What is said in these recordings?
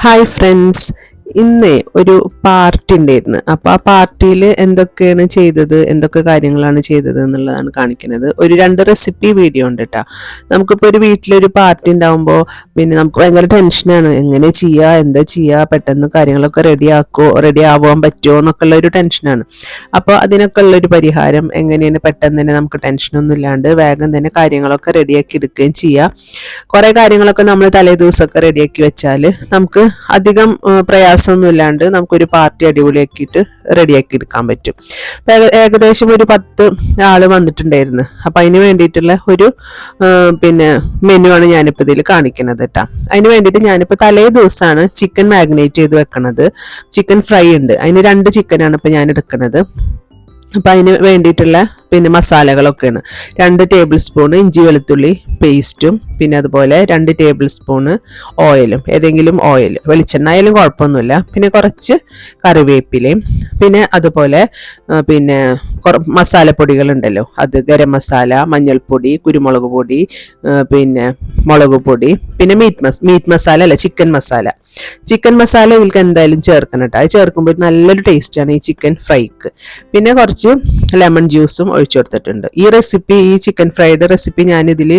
Hi friends, ഇന്ന് ഒരു party ഉണ്ടായിരുന്നു. അപ്പോൾ ആ പാർട്ടിയിൽ എന്തൊക്കെയാണ് ചെയ്തത്, എന്തൊക്കെ കാര്യങ്ങളാണ് ചെയ്തത് എന്നുള്ളതാണ് കാണിക്കുന്നത്. ഒരു 2 റെസിപ്പി വീഡിയോ ഉണ്ട് കേട്ടോ. നമുക്കിപ്പോൾ ഒരു വീട്ടിലൊരു പാർട്ടി ഉണ്ടാകുമ്പോൾ പിന്നെ നമുക്ക് ഭയങ്കര ടെൻഷനാണ്. എങ്ങനെ ചെയ്യുക, എന്താ ചെയ്യുക, പെട്ടെന്ന് കാര്യങ്ങളൊക്കെ റെഡി ആവാൻ പറ്റുമോ എന്നൊക്കെ ഉള്ള ഒരു ടെൻഷനാണ്. അപ്പോൾ അതിനൊക്കെ ഉള്ളൊരു പരിഹാരം എങ്ങനെയാണ് പെട്ടെന്ന് തന്നെ നമുക്ക് ടെൻഷനൊന്നും ഇല്ലാണ്ട് വേഗം തന്നെ കാര്യങ്ങളൊക്കെ റെഡിയാക്കി എടുക്കുകയും ചെയ്യാം. കുറേ കാര്യങ്ങളൊക്കെ നമ്മൾ തലേ ദിവസമൊക്കെ റെഡിയാക്കി വെച്ചാൽ നമുക്ക് അധികം പ്രയാസമൊന്നും ഇല്ലാണ്ട് നമുക്കൊരു പാർട്ടി അടിപൊളിയാക്കിയിട്ട് റെഡിയാക്കി എടുക്കാൻ പറ്റും. ഏകദേശം ഒരു 10 ആള് വന്നിട്ടുണ്ടായിരുന്നു. അപ്പം അതിന് വേണ്ടിയിട്ടുള്ള ഒരു മെനു ആണ് ഞാനിപ്പോൾ ഇതിൽ കാണിക്കുന്നത് കേട്ടോ. അതിന് വേണ്ടിയിട്ട് ഞാനിപ്പോൾ തലേ ദിവസമാണ് ചിക്കൻ മാഗ്നേറ്റ് ചെയ്ത് വെക്കണത്. ചിക്കൻ ഫ്രൈ ഉണ്ട്, അതിന് 2 ചിക്കനാണ് ഇപ്പം ഞാൻ എടുക്കുന്നത്. അപ്പം അതിന് വേണ്ടിയിട്ടുള്ള മസാലകളൊക്കെയാണ് 2 ടേബിൾ സ്പൂൺ ഇഞ്ചി വെളുത്തുള്ളി പേസ്റ്റും, പിന്നെ അതുപോലെ 2 ടേബിൾ സ്പൂണ് ഓയിലും, ഏതെങ്കിലും ഓയിൽ, വെളിച്ചെണ്ണ ആയാലും കുഴപ്പമൊന്നുമില്ല. പിന്നെ കുറച്ച് കറിവേപ്പിലയും, പിന്നെ അതുപോലെ മസാലപ്പൊടികൾ ഉണ്ടല്ലോ, അത് ഗരം മസാല, മഞ്ഞൾപ്പൊടി, കുരുമുളക് പൊടി, പിന്നെ മുളക് പൊടി, പിന്നെ മീറ്റ് മസാല അല്ല ചിക്കൻ മസാല ഇതിൽക്ക് എന്തായാലും ചേർക്കണം കേട്ടോ. അത് ചേർക്കുമ്പോൾ നല്ലൊരു ടേസ്റ്റാണ് ഈ ചിക്കൻ ഫ്രൈക്ക്. പിന്നെ കുറച്ച് ലെമൺ ജ്യൂസും ഒഴിച്ചു കൊടുത്തിട്ടുണ്ട്. ഈ ചിക്കൻ ഫ്രൈഡ് റെസിപ്പി ഞാനിതിൽ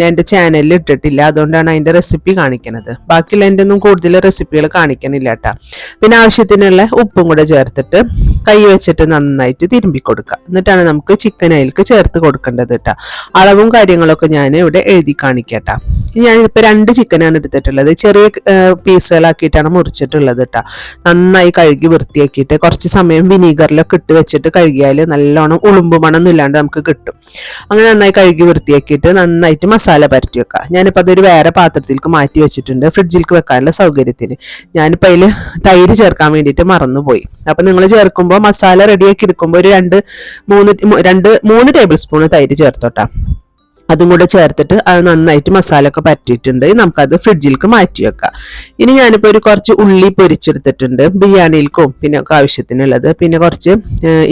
എൻ്റെ ചാനലിൽ ഇട്ടിട്ടില്ല, അതുകൊണ്ടാണ് അതിൻ്റെ റെസിപ്പി കാണിക്കുന്നത്. ബാക്കിയുള്ള എൻ്റെ ഒന്നും കൂടുതൽ റെസിപ്പികൾ കാണിക്കണില്ല കേട്ടോ. പിന്നെ ആവശ്യത്തിനുള്ള ഉപ്പും കൂടെ ചേർത്തിട്ട് കൈ വെച്ചിട്ട് നന്നായിട്ട് തിരുമ്പി കൊടുക്കുക. എന്നിട്ടാണ് നമുക്ക് ചിക്കൻ അതിലേക്ക് ചേർത്ത് കൊടുക്കേണ്ടത് കേട്ടോ. അളവും കാര്യങ്ങളൊക്കെ ഞാൻ ഇവിടെ എഴുതി കാണിക്കട്ടോ. ഞാനിപ്പോൾ 2 ചിക്കനാണ് എടുത്തിട്ടുള്ളത്. ചെറിയ പീസുകളാക്കിയിട്ടാണ് മുറിച്ചിട്ടുള്ളത് കേട്ടോ. നന്നായി കഴുകി വൃത്തിയാക്കിയിട്ട് കുറച്ച് സമയം വിനീഗറിലൊക്കെ ഇട്ട് വെച്ചിട്ട് കഴുകിയാൽ നല്ലോണം ഉളുമ്പ് മണമൊന്നും ഇല്ലാണ്ട് നമുക്ക് കിട്ടും. അങ്ങനെ നന്നായി കഴുകി വൃത്തിയാക്കിയിട്ട് നന്നായിട്ട് മസാല പരത്തി വെക്കുക. ഞാനിപ്പോൾ അതൊരു വേറെ പാത്രത്തിലേക്ക് മാറ്റി വെച്ചിട്ടുണ്ട്, ഫ്രിഡ്ജിലേക്ക് വെക്കാനുള്ള സൗകര്യത്തിന്. ഞാനിപ്പോൾ അതിൽ തൈര് ചേർക്കാൻ വേണ്ടിയിട്ട് മറന്നുപോയി. അപ്പം നിങ്ങൾ ചേർക്കുമ്പോൾ മസാല റെഡിയാക്കി എടുക്കുമ്പോൾ ഒരു 3 ടേബിൾ സ്പൂൺ തൈര് ചേർത്തോട്ടാ. അതും കൂടെ ചേർത്തിട്ട് അത് നന്നായിട്ട് മസാല ഒക്കെ പറ്റിയിട്ടുണ്ട്. നമുക്കത് ഫ്രിഡ്ജിലേക്ക് മാറ്റി വെക്കാം. ഇനി ഞാനിപ്പോൾ കുറച്ച് ഉള്ളി പൊരിച്ചെടുത്തിട്ടുണ്ട്, ബിരിയാണിയിൽക്കും പിന്നെ ഒക്കെ ആവശ്യത്തിനുള്ളത്. പിന്നെ കുറച്ച്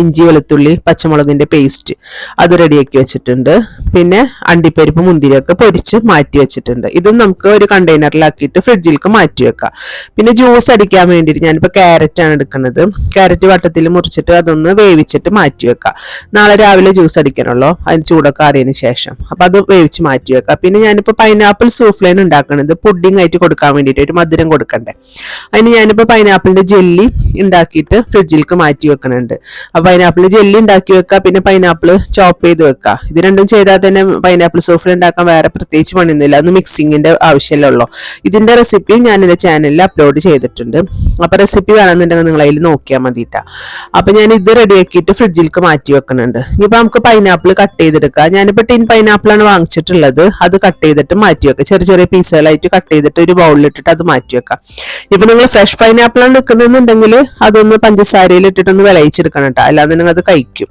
ഇഞ്ചി വെളുത്തുള്ളി പച്ചമുളകിന്റെ പേസ്റ്റ് അത് റെഡിയാക്കി വെച്ചിട്ടുണ്ട്. പിന്നെ അണ്ടിപ്പരിപ്പ് മുന്തിരിയൊക്കെ പൊരിച്ച് മാറ്റി വെച്ചിട്ടുണ്ട്. ഇതും നമുക്ക് ഒരു കണ്ടെയ്നറിലാക്കിയിട്ട് ഫ്രിഡ്ജിലേക്ക് മാറ്റി വെക്കാം. പിന്നെ ജ്യൂസ് അടിക്കാൻ വേണ്ടിയിട്ട് ഞാനിപ്പോൾ ക്യാരറ്റ് ആണ് എടുക്കുന്നത്. ക്യാരറ്റ് വട്ടത്തിൽ മുറിച്ചിട്ട് അതൊന്ന് വേവിച്ചിട്ട് മാറ്റി വെക്കാം. നാളെ രാവിലെ ജ്യൂസ് അടിക്കണമല്ലോ, അതിന് ചൂടൊക്കെ അറിയതിന് ശേഷം. അപ്പൊ അത് വേവിച്ച് മാറ്റി വെക്കാം. പിന്നെ ഞാനിപ്പോൾ പൈനാപ്പിൾ സൂഫ്ലേൻ ഉണ്ടാക്കുന്നത് പുഡിംഗ് ആയിട്ട് കൊടുക്കാൻ വേണ്ടിയിട്ട്, ഒരു മധുരം കൊടുക്കണ്ടേ. അതിന് ഞാനിപ്പോൾ പൈനാപ്പിളിന്റെ ജെല്ലി ഉണ്ടാക്കിയിട്ട് ഫ്രിഡ്ജിലേക്ക് മാറ്റി വെക്കുന്നുണ്ട്. അപ്പൊ പൈനാപ്പിൾ ജെല്ലി ഉണ്ടാക്കി വെക്കുക, പിന്നെ പൈനാപ്പിൾ ചോപ്പ് ചെയ്ത് വെക്കുക. ഇത് രണ്ടും ചെയ്താൽ തന്നെ പൈനാപ്പിൾ സൂഫ്ലേ ഉണ്ടാക്കാൻ വേറെ പ്രത്യേകിച്ച് പണിയൊന്നുമില്ല. അതൊന്ന് മിക്സിങ്ങിന്റെ ആവശ്യമല്ലേ ഉള്ളൂ. ഇതിന്റെ റെസിപ്പിയും ഞാൻ എന്റെ ചാനലിൽ അപ്ലോഡ് ചെയ്തിട്ടുണ്ട്. അപ്പൊ റെസിപ്പി വേണമെന്നുണ്ടെങ്കിൽ നിങ്ങൾ അതിൽ നോക്കിയാൽ മതിട്ടാ. അപ്പൊ ഞാൻ ഇത് റെഡിയാക്കിയിട്ട് ഫ്രിഡ്ജിലേക്ക് മാറ്റി വെക്കുന്നുണ്ട്. ഇനിയിപ്പോ നമുക്ക് പൈനാപ്പിൾ കട്ട് ചെയ്തെടുക്കാം. ഞാനിപ്പോ ടിൻ പൈനാപ്പിൾ ആണ് വാങ്ങിച്ചിട്ടുള്ളത്. അത് കട്ട് ചെയ്തിട്ട് മാറ്റി വെക്കാം. ചെറിയ ചെറിയ പീസുകളായിട്ട് കട്ട് ചെയ്തിട്ട് ഒരു ബൗളിലിട്ടിട്ട് അത് മാറ്റി വെക്കാം. ഇപ്പൊ നിങ്ങൾ ഫ്രഷ് പൈനാപ്പിൾ ആണ് എടുക്കുന്നുണ്ടെങ്കിൽ അതൊന്ന് പഞ്ചസാരയിൽ ഇട്ടിട്ടൊന്ന് വിളയിച്ചെടുക്കണം കേട്ടോ, അല്ലാതെ നിങ്ങൾ അത് കഴിക്കും.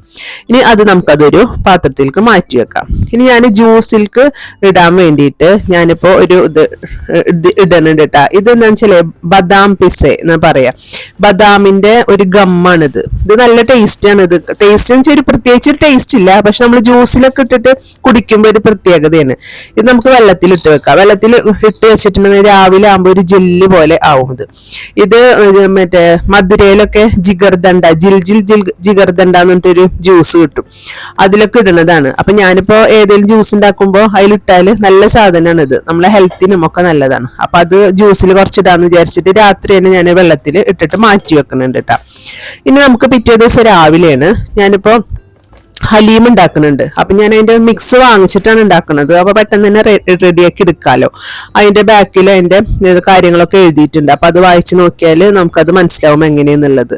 ഇനി അത് നമുക്കതൊരു പാത്രത്തിലേക്ക് മാറ്റി വെക്കാം. ഇനി ഞാൻ ജ്യൂസിലേക്ക് ഇടാൻ വേണ്ടിയിട്ട് ഞാനിപ്പോ ഒരു ഇടുന്നുണ്ട് കേട്ടോ. ഇത് എന്താ വെച്ചാല് ബദാം പിസ്സ എന്ന് പറയാ. ബദാമിന്റെ ഒരു ഗമ്മാണിത്. ഇത് നല്ല ടേസ്റ്റ് ആണ്. ഇത് ടേസ്റ്റ് എന്ന് വെച്ചാൽ ഒരു പ്രത്യേകിച്ച് ഒരു ടേസ്റ്റ് ഇല്ല, പക്ഷെ നമ്മൾ ജ്യൂസിലൊക്കെ ഇട്ടിട്ട് കുടിക്കുമ്പോൾ ഒരു പ്രത്യേകതയാണ്. ഇത് നമുക്ക് വെള്ളത്തിൽ ഇട്ട് വെക്കാം. വെള്ളത്തിൽ ഇട്ട് വെച്ചിട്ടുണ്ടെങ്കിൽ രാവിലെ ആകുമ്പോൾ ഒരു ജെല്ല് പോലെ ആവും. ഇത് മറ്റേ മധുരയിലൊക്കെ ജിഗർദണ്ട ജിഗർദണ്ട എന്ന് പറഞ്ഞിട്ടൊരു ജ്യൂസ് കിട്ടും, അതിലൊക്കെ ഇടുന്നതാണ്. അപ്പൊ ഞാനിപ്പോ ഏതെങ്കിലും ജ്യൂസ് ഉണ്ടാക്കുമ്പോൾ അതിലിട്ടാല് നല്ല സാധനമാണ്. ഇത് നമ്മളെ ഹെൽത്തിനും ഒക്കെ നല്ലതാണ്. അപ്പൊ അത് ജ്യൂസിൽ കുറച്ചിടാന്ന് വിചാരിച്ചിട്ട് രാത്രി തന്നെ ഞാൻ വെള്ളത്തിൽ ഇട്ടിട്ട് മാറ്റി വെക്കുന്നുണ്ട് കേട്ടോ. ഇനി നമുക്ക് പിറ്റേ ദിവസം രാവിലെയാണ് ഞാനിപ്പോ ഹലീം ഉണ്ടാക്കുന്നുണ്ട്. അപ്പൊ ഞാൻ അതിന്റെ മിക്സ് വാങ്ങിച്ചിട്ടാണ് ഉണ്ടാക്കുന്നത്. അപ്പൊ പെട്ടെന്ന് തന്നെ റെഡിയാക്കി എടുക്കാലോ. അതിന്റെ ബാക്കിൽ അതിന്റെ കാര്യങ്ങളൊക്കെ എഴുതിയിട്ടുണ്ട്. അപ്പൊ അത് വായിച്ചു നോക്കിയാൽ നമുക്കത് മനസ്സിലാവും എങ്ങനെയെന്നുള്ളത്.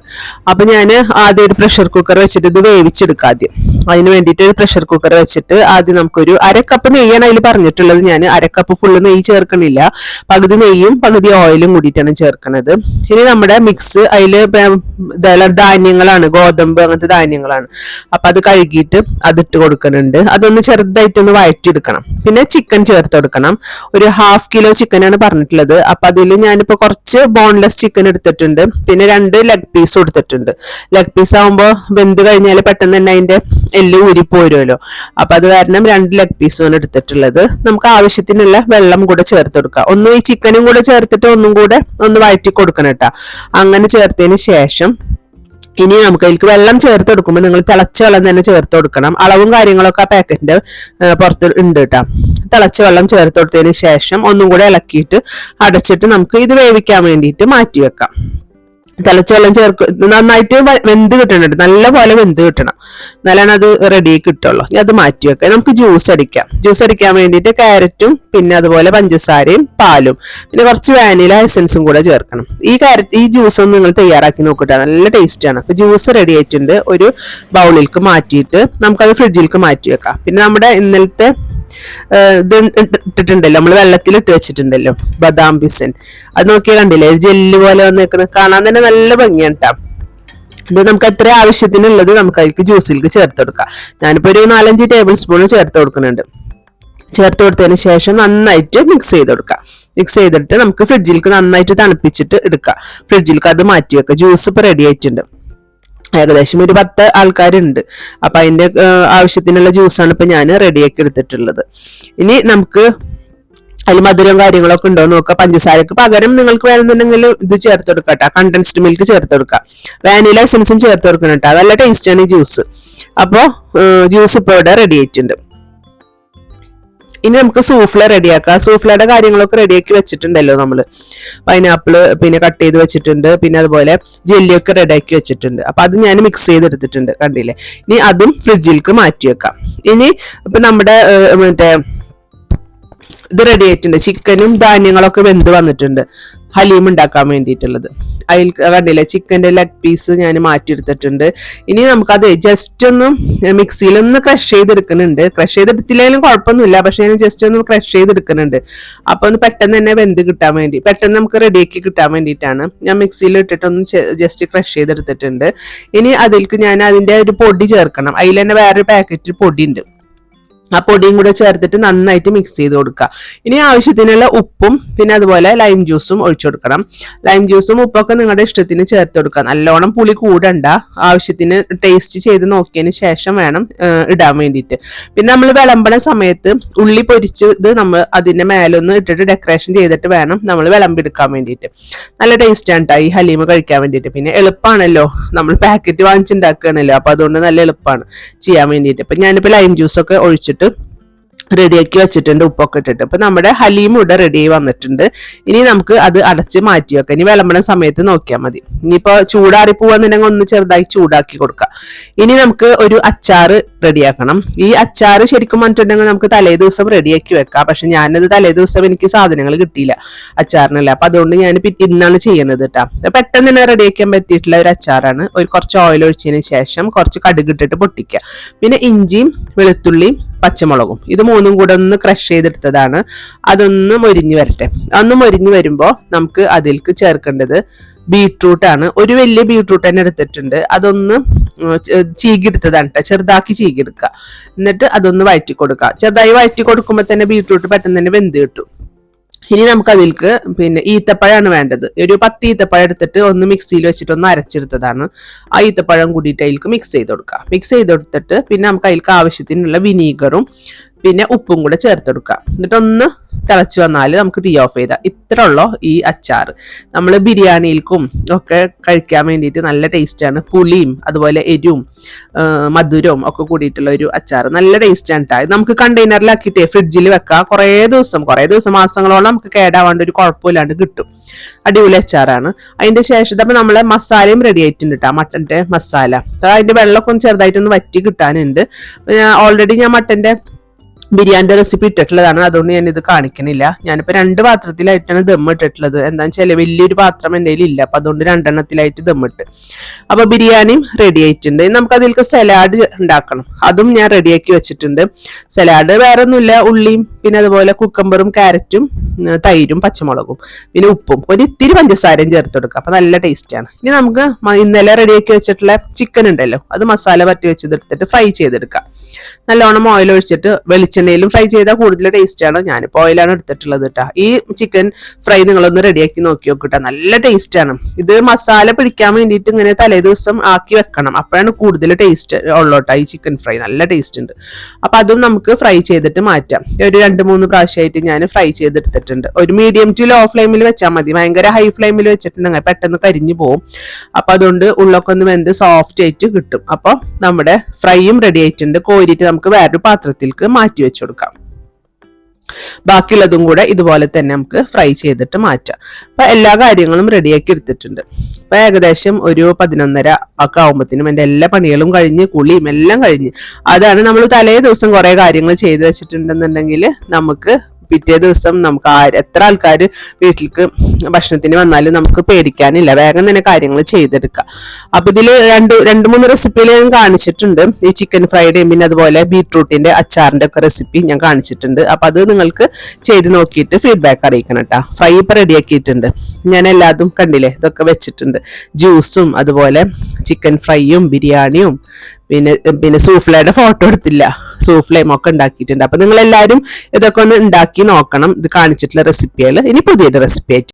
അപ്പൊ ഞാൻ ആദ്യം ഒരു പ്രഷർ കുക്കർ വെച്ചിട്ട് ഇത് വേവിച്ചെടുക്കാം. ആദ്യം അതിന് വേണ്ടിയിട്ട് ഒരു പ്രഷർ കുക്കർ വെച്ചിട്ട് ആദ്യം നമുക്കൊരു 1/2 കപ്പ് നെയ്യാണ് അതിൽ പറഞ്ഞിട്ടുള്ളത്. ഞാൻ 1/2 കപ്പ് ഫുള്ള് നെയ്യ് ചേർക്കണില്ല, പകുതി നെയ്യും പകുതി ഓയിലും കൂടിയിട്ടാണ് ചേർക്കുന്നത്. ഇനി നമ്മുടെ മിക്സ് അതില് ധാന്യങ്ങളാണ്, ഗോതമ്പ് അങ്ങനത്തെ ധാന്യങ്ങളാണ്. അപ്പൊ അത് കഴുകി കഴുകിയിട്ട് അതിട്ട് കൊടുക്കുന്നുണ്ട്. അതൊന്ന് ചെറുതായിട്ടൊന്ന് വഴറ്റിയെടുക്കണം. പിന്നെ ചിക്കൻ ചേർത്ത് കൊടുക്കണം. ഒരു 1/2 കിലോ ചിക്കനാണ് പറഞ്ഞിട്ടുള്ളത്. അപ്പൊ അതിൽ ഞാനിപ്പോ കുറച്ച് ബോൺലെസ് ചിക്കൻ എടുത്തിട്ടുണ്ട്. പിന്നെ 2 ലെഗ് പീസ് കൊടുത്തിട്ടുണ്ട്. ലെഗ് പീസ് ആകുമ്പോൾ വെന്ത് കഴിഞ്ഞാൽ പെട്ടെന്ന് തന്നെ അതിന്റെ എല്ല് ഊരിപ്പോരുമല്ലോ. അപ്പൊ അത് കാരണം 2 ലെഗ് പീസാണ് എടുത്തിട്ടുള്ളത്. നമുക്ക് ആവശ്യത്തിനുള്ള വെള്ളം കൂടെ ചേർത്ത് കൊടുക്കുക. ഒന്ന് ഈ ചിക്കനും കൂടെ ചേർത്തിട്ട് ഒന്നും കൂടെ ഒന്ന് വഴറ്റി കൊടുക്കണം കേട്ടോ. അങ്ങനെ ചേർത്തതിന് ശേഷം ഇനി നമുക്ക് അതിലേക്ക് വെള്ളം ചേർത്ത് കൊടുക്കുമ്പോൾ നിങ്ങൾ തിളച്ച വെള്ളം തന്നെ ചേർത്ത് കൊടുക്കണം. അളവും കാര്യങ്ങളൊക്കെ ആ പാക്കറ്റിന്റെ പുറത്ത് ഉണ്ട് കേട്ടോ. തിളച്ച വെള്ളം ചേർത്ത് കൊടുത്തതിന് ശേഷം ഒന്നും കൂടെ ഇളക്കിയിട്ട് അടച്ചിട്ട് നമുക്ക് ഇത് വേവിക്കാൻ വേണ്ടിയിട്ട് മാറ്റി വെക്കാം. തിളച്ച വെള്ളം നന്നായിട്ട് വെന്ത് കിട്ടണം, നല്ല പോലെ വെന്ത് കിട്ടണം, എന്നാലാണ് അത് റെഡി കിട്ടുള്ളൂ. അത് മാറ്റി വെക്കാം. നമുക്ക് ജ്യൂസ് അടിക്കാം. ജ്യൂസ് അടിക്കാൻ വേണ്ടിയിട്ട് ക്യാരറ്റും പിന്നെ അതുപോലെ പഞ്ചസാരയും പാലും പിന്നെ കുറച്ച് വാനില എസൻസും കൂടെ ചേർക്കണം. ഈ ജ്യൂസ് ഒന്ന് നിങ്ങൾ തയ്യാറാക്കി നോക്കിട്ടാ, നല്ല ടേസ്റ്റ് ആണ്. അപ്പൊ ജ്യൂസ് റെഡി ആയിട്ടുണ്ട്. ഒരു ബൗളിലേക്ക് മാറ്റിയിട്ട് നമുക്കത് ഫ്രിഡ്ജിലേക്ക് മാറ്റി വെക്കാം. പിന്നെ നമ്മുടെ ഇന്നലത്തെ ഇത് ഇട്ടിട്ടുണ്ടല്ലോ, നമ്മൾ വെള്ളത്തിൽ ഇട്ട് വെച്ചിട്ടുണ്ടല്ലോ ബദാം പിസൻ, അത് നോക്കിയാൽ കണ്ടില്ലേ ജെല്ല് പോലെ വന്നേക്കണ, കാണാൻ തന്നെ നല്ല ഭംഗിയാണ് കേട്ടോ. ഇത് നമുക്ക് എത്ര ആവശ്യത്തിനുള്ളത് നമുക്ക് അതിലേക്ക് ജ്യൂസിലേക്ക് ചേർത്ത് കൊടുക്കാം. ഞാനിപ്പോ ഒരു 4-5 ടേബിൾ സ്പൂൺ ചേർത്ത് കൊടുക്കുന്നുണ്ട്. ചേർത്ത് കൊടുത്തതിന് ശേഷം നന്നായിട്ട് മിക്സ് ചെയ്ത് കൊടുക്കാം. മിക്സ് ചെയ്തിട്ട് നമുക്ക് ഫ്രിഡ്ജിലേക്ക് നന്നായിട്ട് തണുപ്പിച്ചിട്ട് എടുക്കാം. ഫ്രിഡ്ജിലേക്ക് അത് മാറ്റി വെക്കാം. ജ്യൂസ് ഇപ്പൊ റെഡി ആയിട്ടുണ്ട്. ഏകദേശം ഒരു 10 ആൾക്കാരുണ്ട്. അപ്പൊ അതിന്റെ ആവശ്യത്തിനുള്ള ജ്യൂസാണ് ഇപ്പൊ ഞാൻ റെഡിയാക്കി എടുത്തിട്ടുള്ളത്. ഇനി നമുക്ക് അതിൽ മധുരവും കാര്യങ്ങളൊക്കെ ഉണ്ടോ നോക്കുക. പഞ്ചസാരക്ക് പകരം നിങ്ങൾക്ക് വേണമെന്നുണ്ടെങ്കിൽ ഇത് ചേർത്ത് കൊടുക്കട്ടോ, കണ്ടൻസ്ഡ് മിൽക്ക് ചേർത്ത് കൊടുക്കുക. വാനില എസൻസും ചേർത്ത് കൊടുക്കണം കേട്ടോ, നല്ല ടേസ്റ്റാണ് ഈ ജ്യൂസ്. അപ്പോ ജ്യൂസ് ഇപ്പോൾ ഇവിടെ റെഡി ആയിട്ടുണ്ട്. ഇനി നമുക്ക് സൂഫ്ല റെഡിയാക്കാം. സൂഫ്ലയുടെ കാര്യങ്ങളൊക്കെ റെഡിയാക്കി വെച്ചിട്ടുണ്ടല്ലോ നമ്മള്. പൈനാപ്പിള് പിന്നെ കട്ട് ചെയ്ത് വെച്ചിട്ടുണ്ട്. പിന്നെ അതുപോലെ ജെല്ലിയൊക്കെ റെഡിയാക്കി വെച്ചിട്ടുണ്ട്. അപ്പൊ അത് ഞാൻ മിക്സ് ചെയ്തെടുത്തിട്ടുണ്ട്, കണ്ടില്ലേ. ഇനി അതും ഫ്രിഡ്ജിലേക്ക് മാറ്റി വെക്കാം. ഇനി ഇപ്പൊ നമ്മുടെ മറ്റേ ഇത് റെഡി ആയിട്ടുണ്ട്. ചിക്കനും ധാന്യങ്ങളൊക്കെ വെന്ത് വന്നിട്ടുണ്ട് ഹലീം ഉണ്ടാക്കാൻ വേണ്ടിയിട്ടുള്ളത്. അതിൽ കണ്ടില്ലേ ചിക്കൻ്റെ ലെഗ് പീസ് ഞാൻ മാറ്റിയെടുത്തിട്ടുണ്ട്. ഇനി നമുക്കത് ജസ്റ്റ് ഒന്ന് മിക്സിയിലൊന്ന് ക്രഷ് ചെയ്തെടുക്കുന്നുണ്ട്. ക്രഷ് ചെയ്തെടുത്തില്ലെങ്കിലും കുഴപ്പമൊന്നുമില്ല, പക്ഷെ ഞാൻ ജസ്റ്റ് ഒന്ന് ക്രഷ് ചെയ്തെടുക്കുന്നുണ്ട്. അപ്പൊ ഒന്ന് പെട്ടെന്ന് തന്നെ വെന്ത് കിട്ടാൻ വേണ്ടി, പെട്ടെന്ന് നമുക്ക് റെഡിയാക്കി കിട്ടാൻ വേണ്ടിയിട്ടാണ് ഞാൻ മിക്സിയിൽ ഇട്ടിട്ടൊന്ന് ജസ്റ്റ് ക്രഷ് ചെയ്തെടുത്തിട്ടുണ്ട്. ഇനി അതിലേക്ക് ഞാൻ അതിന്റെ ഒരു പൊടി ചേർക്കണം. അതിൽ തന്നെ വേറൊരു പാക്കറ്റ് പൊടി ഉണ്ട്. ആ പൊടിയും കൂടെ ചേർത്തിട്ട് നന്നായിട്ട് മിക്സ് ചെയ്ത് കൊടുക്കുക. ഇനി ആവശ്യത്തിനുള്ള ഉപ്പും പിന്നെ അതുപോലെ ലൈം ജ്യൂസും ഒഴിച്ചു കൊടുക്കണം. ലൈം ജ്യൂസും ഉപ്പൊക്കെ നിങ്ങളുടെ ഇഷ്ടത്തിന് ചേർത്ത് കൊടുക്കുക. നല്ലോണം പുളി കൂടണ്ട, ആവശ്യത്തിന് ടേസ്റ്റ് ചെയ്ത് നോക്കിയതിന് ശേഷം വേണം ഇടാൻ വേണ്ടിയിട്ട്. പിന്നെ നമ്മൾ വിളമ്പണ സമയത്ത് ഉള്ളി പൊരിച്ചത് നമ്മൾ അതിന്റെ മേലൊന്ന് ഇട്ടിട്ട് ഡെക്കറേഷൻ ചെയ്തിട്ട് വേണം നമ്മൾ വിളമ്പെടുക്കാൻ വേണ്ടിയിട്ട്. നല്ല ടേസ്റ്റ് ആണ് കേട്ടോ ഈ ഹലീമ കഴിക്കാൻ വേണ്ടിയിട്ട്. പിന്നെ എളുപ്പമാണല്ലോ, നമ്മൾ പാക്കറ്റ് വാങ്ങിച്ചുണ്ടാക്കുകയാണല്ലോ, അപ്പൊ അതുകൊണ്ട് നല്ല എളുപ്പമാണ് ചെയ്യാൻ വേണ്ടിയിട്ട്. അപ്പൊ ഞാനിപ്പോ ലൈം ജ്യൂസൊക്കെ ഒഴിച്ചിട്ട് റെഡിയാക്കി വെച്ചിട്ടുണ്ട്, ഉപ്പൊക്കെ ഇട്ടിട്ട്. അപ്പൊ നമ്മുടെ ഹലീം ഇവിടെ റെഡി ആയി വന്നിട്ടുണ്ട്. ഇനി നമുക്ക് അത് അടച്ച് മാറ്റി വെക്കാം. ഇനി വിളമ്പണ സമയത്ത് നോക്കിയാൽ മതി. ഇനിയിപ്പോ ചൂടാറി പോവാന്നുണ്ടെങ്കിൽ ഒന്ന് ചെറുതായി ചൂടാക്കി കൊടുക്കാം. ഇനി നമുക്ക് ഒരു അച്ചാറ് റെഡിയാക്കണം. ഈ അച്ചാറ് ശരിക്കും പറഞ്ഞിട്ടുണ്ടെങ്കിൽ നമുക്ക് തലേ ദിവസം റെഡിയാക്കി വെക്കാം. പക്ഷെ ഞാനത് തലേ ദിവസം എനിക്ക് സാധനങ്ങൾ കിട്ടിയില്ല അച്ചാറിനല്ല. അപ്പൊ അതുകൊണ്ട് ഞാൻ ഇന്നാണ് ചെയ്യുന്നത് കേട്ടോ. പെട്ടെന്ന് തന്നെ റെഡിയാക്കാൻ പറ്റിയിട്ടുള്ള ഒരു അച്ചാറാണ്. കുറച്ച് ഓയിൽ ഒഴിച്ചതിന് ശേഷം കുറച്ച് കടുക് ഇട്ടിട്ട് പൊട്ടിക്കുക. പിന്നെ ഇഞ്ചിയും വെളുത്തുള്ളിയും പച്ചമുളകും ഇത് 3ഉം കൂടെ ഒന്ന് ക്രഷ് ചെയ്തെടുത്തതാണ്. അതൊന്ന് മൊരിഞ്ഞു വരട്ടെ. അന്ന് മൊരിഞ്ഞു വരുമ്പോൾ നമുക്ക് അതിലേക്ക് ചേർക്കേണ്ടത് ബീട്രൂട്ട് ആണ്. ഒരു വലിയ ബീട്രൂട്ട് തന്നെ എടുത്തിട്ടുണ്ട്. അതൊന്ന് ചീകിയെടുത്തതാണ് കേട്ടോ, ചെറുതാക്കി ചീകിയെടുക്കുക. എന്നിട്ട് അതൊന്ന് വഴറ്റി കൊടുക്കുക. ചെറുതായി വഴറ്റി കൊടുക്കുമ്പോൾ തന്നെ ബീട്രൂട്ട് പെട്ടെന്ന് തന്നെ വെന്ത് കിട്ടും. ഇനി നമുക്ക് അതിലേക്ക് പിന്നെ ഈത്തപ്പഴമാണ് വേണ്ടത്. ഒരു 10 ഈത്തപ്പഴം എടുത്തിട്ട് ഒന്ന് മിക്സിയിൽ വെച്ചിട്ട് ഒന്ന് അരച്ചെടുത്തതാണ്. ആ ഈത്തപ്പഴം കൂടിയിട്ട് അതിലേക്ക് മിക്സ് ചെയ്ത് കൊടുക്കുക. മിക്സ് ചെയ്ത് കൊടുത്തിട്ട് പിന്നെ നമുക്ക് അതിലേക്ക് ആവശ്യത്തിനുള്ള വിനീഗറും പിന്നെ ഉപ്പും കൂടെ ചേർത്തെടുക്കുക. എന്നിട്ടൊന്ന് തിളച്ച് വന്നാൽ നമുക്ക് തീ ഓഫ് ചെയ്താൽ ഇത്ര ഉള്ളോ ഈ അച്ചാർ. നമ്മൾ ബിരിയാണിയിൽക്കും ഒക്കെ കഴിക്കാൻ വേണ്ടിയിട്ട് നല്ല ടേസ്റ്റാണ്. പുളിയും അതുപോലെ എരിവും മധുരവും ഒക്കെ കൂടിയിട്ടുള്ള ഒരു അച്ചാർ നല്ല ടേസ്റ്റാണ് കേട്ടോ. നമുക്ക് കണ്ടെയ്നറിലാക്കിയിട്ടേ ഫ്രിഡ്ജിൽ വെക്കാം. കുറേ ദിവസം മാസങ്ങളോളം നമുക്ക് കേടാവാണ്ട് ഒരു കുഴപ്പമില്ലാണ്ട് കിട്ടും. അടിപൊളി അച്ചാറാണ്. അതിന്റെ ശേഷം അപ്പൊ നമ്മളെ മസാലയും റെഡി ആയിട്ടുണ്ട് കേട്ടോ, മട്ടന്റെ മസാല. അതിന്റെ വെള്ളമൊക്കെ ഒന്ന് ചെറുതായിട്ടൊന്ന് വറ്റി കിട്ടാനുണ്ട്. ഓൾറെഡി ഞാൻ മട്ടന്റെ ബിരിയാണിന്റെ റെസിപ്പി ഇട്ടിട്ടുള്ളതാണ്, അതുകൊണ്ട് ഞാൻ ഇത് കാണിക്കണില്ല. ഞാനിപ്പോ 2 പാത്രത്തിലായിട്ടാണ് ദം ഇട്ടിട്ടുള്ളത്. എന്താണെന്ന് വെച്ചാൽ വലിയൊരു പാത്രം എൻ്റെ കയ്യിൽ ഇല്ല, അപ്പൊ അതുകൊണ്ട് 2 എണ്ണത്തിലായിട്ട് ദം ഇട്ട്. അപ്പൊ ബിരിയാണിയും റെഡി ആയിട്ടുണ്ട്. നമുക്ക് അതിലേക്ക് സലാഡ് ഉണ്ടാക്കണം, അതും ഞാൻ റെഡിയാക്കി വെച്ചിട്ടുണ്ട്. സലാഡ് വേറെ ഒന്നുമില്ല, ഉള്ളിയും പിന്നെ അതുപോലെ കുക്കമ്പറും ക്യാരറ്റും തൈരും പച്ചമുളകും പിന്നെ ഉപ്പും ഒരു ഇത്തിരി പഞ്ചസാരയും ചേർത്ത് കൊടുക്കുക, അപ്പൊ നല്ല ടേസ്റ്റ് ആണ്. ഇനി നമുക്ക് ഇന്നലെ റെഡിയാക്കി വെച്ചിട്ടുള്ള ചിക്കൻ ഉണ്ടല്ലോ, അത് മസാല പറ്റി വെച്ചെടുത്തിട്ട് ഫ്രൈ ചെയ്തെടുക്കാം. നല്ലോണം ഓയിൽ ഒഴിച്ചിട്ട് വെളിച്ചെണ്ണയിലും ഫ്രൈ ചെയ്താൽ കൂടുതൽ ടേസ്റ്റ് ആണ്. ഞാനിപ്പോൾ ഓയിലാണ് എടുത്തിട്ടുള്ളത് കേട്ടോ. ഈ ചിക്കൻ ഫ്രൈ നിങ്ങളൊന്ന് റെഡിയാക്കി നോക്കി നോക്കിട്ടാ, നല്ല ടേസ്റ്റ് ആണ്. ഇത് മസാല പിടിക്കാൻ വേണ്ടിയിട്ട് ഇങ്ങനെ തലേ ദിവസം ആക്കി വെക്കണം, അപ്പോഴാണ് കൂടുതൽ ടേസ്റ്റ് ഉള്ളോട്ടാ. ഈ ചിക്കൻ ഫ്രൈ നല്ല ടേസ്റ്റ് ഉണ്ട്. അപ്പൊ അതും നമുക്ക് ഫ്രൈ ചെയ്തിട്ട് മാറ്റാം. ഒരു 2-3 പ്രാവശ്യമായിട്ട് ഞാൻ ഫ്രൈ ചെയ്തെടുത്തിട്ടുണ്ട്. ഒരു മീഡിയം ടു ലോ ഫ്ലെയിമിൽ വെച്ചാൽ മതി, ഭയങ്കര ഹൈ ഫ്ലെയിമിൽ വെച്ചിട്ടുണ്ടെങ്കിൽ പെട്ടെന്ന് കരിഞ്ഞു പോകും. അപ്പൊ അതുകൊണ്ട് ഉള്ളൊക്കെ ഒന്ന് വെന്ത് സോഫ്റ്റ് ആയിട്ട് കിട്ടും. അപ്പൊ നമ്മുടെ ഫ്രൈയും റെഡി ആയിട്ടുണ്ട്. കോരിയിട്ട് നമുക്ക് വേറൊരു പാത്രത്തിലേക്ക് മാറ്റി വെച്ചു കൊടുക്കാം. ബാക്കിയുള്ളതും കൂടെ ഇതുപോലെ തന്നെ നമുക്ക് ഫ്രൈ ചെയ്തിട്ട് മാറ്റാം. അപ്പൊ എല്ലാ കാര്യങ്ങളും റെഡിയാക്കി എടുത്തിട്ടുണ്ട്. അപ്പൊ ഏകദേശം ഒരു 11:30 ഒക്കെ ആകുമ്പോഴത്തേനും എൻ്റെ എല്ലാ പണികളും കഴിഞ്ഞ് കുളിയും എല്ലാം കഴിഞ്ഞ്. അതാണ് നമ്മൾ തലേ ദിവസം കുറെ കാര്യങ്ങൾ ചെയ്തു വെച്ചിട്ടുണ്ടെന്നുണ്ടെങ്കിൽ നമുക്ക് പിറ്റേ ദിവസം നമുക്ക് എത്ര ആൾക്കാർ വീട്ടിലേക്ക് ഭക്ഷണത്തിന് വന്നാലും നമുക്ക് പേടിക്കാനില്ല, വേഗം തന്നെ കാര്യങ്ങൾ ചെയ്തെടുക്കാം. അപ്പൊ ഇതിൽ 2-3 റെസിപ്പികൾ ഞാൻ കാണിച്ചിട്ടുണ്ട്. ഈ ചിക്കൻ ഫ്രൈഡേയും പിന്നെ അതുപോലെ ബീട്രൂട്ടിന്റെ അച്ചാറിന്റെ ഒക്കെ റെസിപ്പി ഞാൻ കാണിച്ചിട്ടുണ്ട്. അപ്പൊ അത് നിങ്ങൾക്ക് ചെയ്ത് നോക്കിയിട്ട് ഫീഡ്ബാക്ക് അറിയിക്കണം കേട്ടോ. ഫ്രൈ ഇപ്പൊ റെഡിയാക്കിയിട്ടുണ്ട് ഞാൻ, എല്ലാതും കണ്ടില്ലേ, ഇതൊക്കെ വെച്ചിട്ടുണ്ട്. ജ്യൂസും അതുപോലെ ചിക്കൻ ഫ്രൈയും ബിരിയാണിയും പിന്നെ സൂഫ്ലയുടെ ഫോട്ടോ എടുത്തില്ല, സൂഫ്ലയും ഒക്കെ ഉണ്ടാക്കിയിട്ടുണ്ട്. അപ്പൊ നിങ്ങൾ എല്ലാവരും ഇതൊക്കെ ഒന്ന് ഉണ്ടാക്കി നോക്കണം. ഇത് കാണിച്ചിട്ടുള്ള റെസിപ്പികൾ. ഇനി പുതിയത് റെസിപ്പി ആയിട്ട്